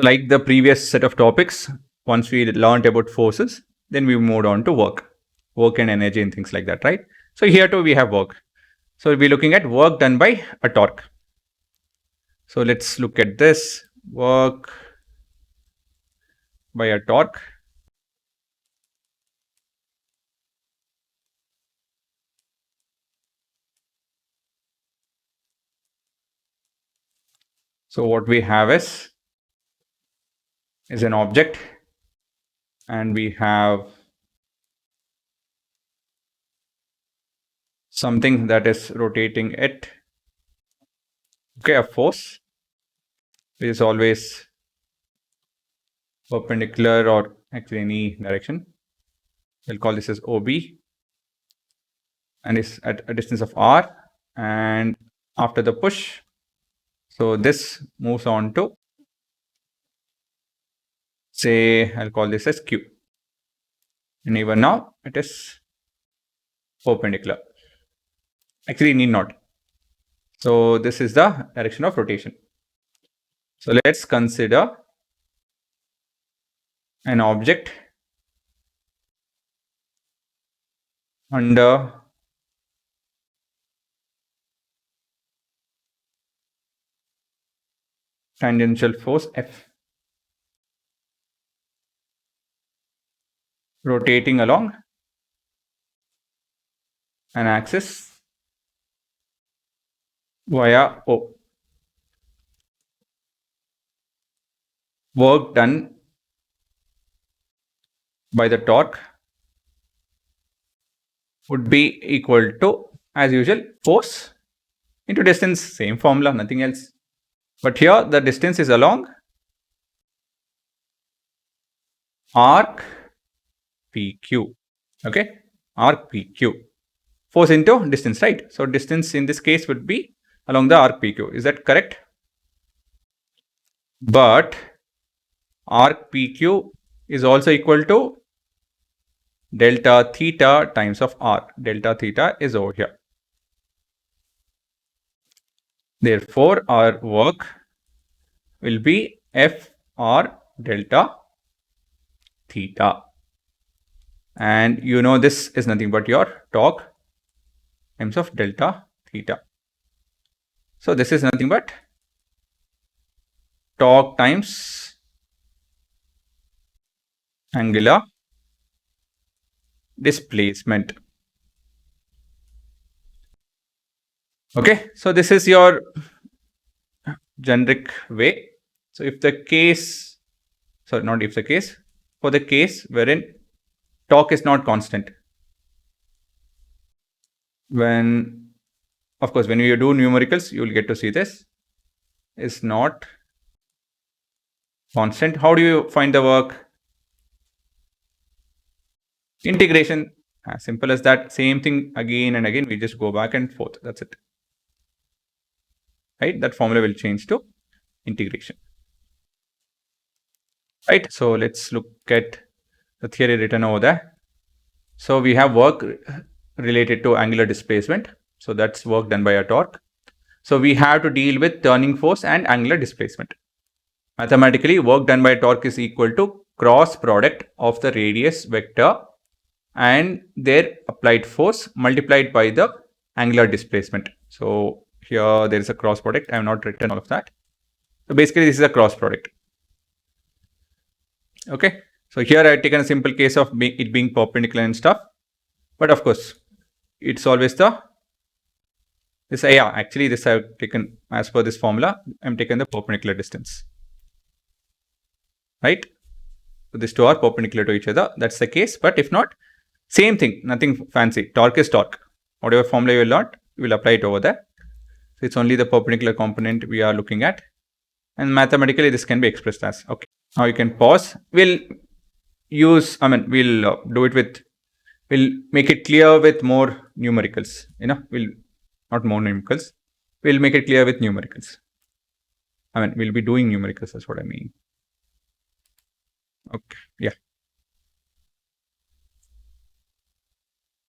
Like the previous set of topics, once we learned about forces, then we moved on to work and energy and things like that, right? So here too we have work. So we'll be looking at work done by a torque. So let's look at this work by a torque. So what we have is an object, and we have something that is rotating it. Okay, a force which is always perpendicular or actually any direction. We'll call this as OB, and it's at a distance of R. And after the push, so this moves on to, say, I'll call this as Q. And even now it is perpendicular. Actually, need not. So this is the direction of rotation. So let's consider an object under tangential force F, rotating along an axis via O. Work done by the torque would be equal to, as usual, force into distance. Same formula, nothing else. But here the distance is along arc PQ. Okay, arc PQ. Force into distance, right? So distance in this case would be along the arc PQ. Is that correct? But arc PQ is also equal to delta theta times of R. Delta theta is over here. Therefore, our work will be FR delta theta. And you know this is nothing but your torque times of delta theta. So this is nothing but torque times angular displacement. Okay, so this is your generic way. So if the case, sorry, not if the case, for the case wherein torque is not constant, when, of course, when you do numericals, you will get to see this is not constant. How do you find the work? Integration, as simple as that. Same thing again and again, we just go back and forth. That's it. Right? That formula will change to integration. Right? So let's look at the theory written over there. So we have work related to angular displacement. So that's work done by a torque. So we have to deal with turning force and angular displacement. Mathematically, work done by a torque is equal to cross product of the radius vector and their applied force multiplied by the angular displacement. So here there is a cross product. I have not written all of that. So basically this is a cross product. Okay. So here I have taken a simple case of it being perpendicular and stuff. But of course, it's always this I have taken, as per this formula, I'm taken the perpendicular distance. Right. So these two are perpendicular to each other. That's the case. But if not, same thing, nothing fancy. Torque is torque. Whatever formula you learned, you will apply it over there. So it's only the perpendicular component we are looking at. And mathematically, this can be expressed as, okay. Now you can pause. We'll use, we'll do it with, we'll make it clear with more numericals. Not more numericals. We'll make it clear with numericals. We'll be doing numericals, that's what I mean. Okay, yeah.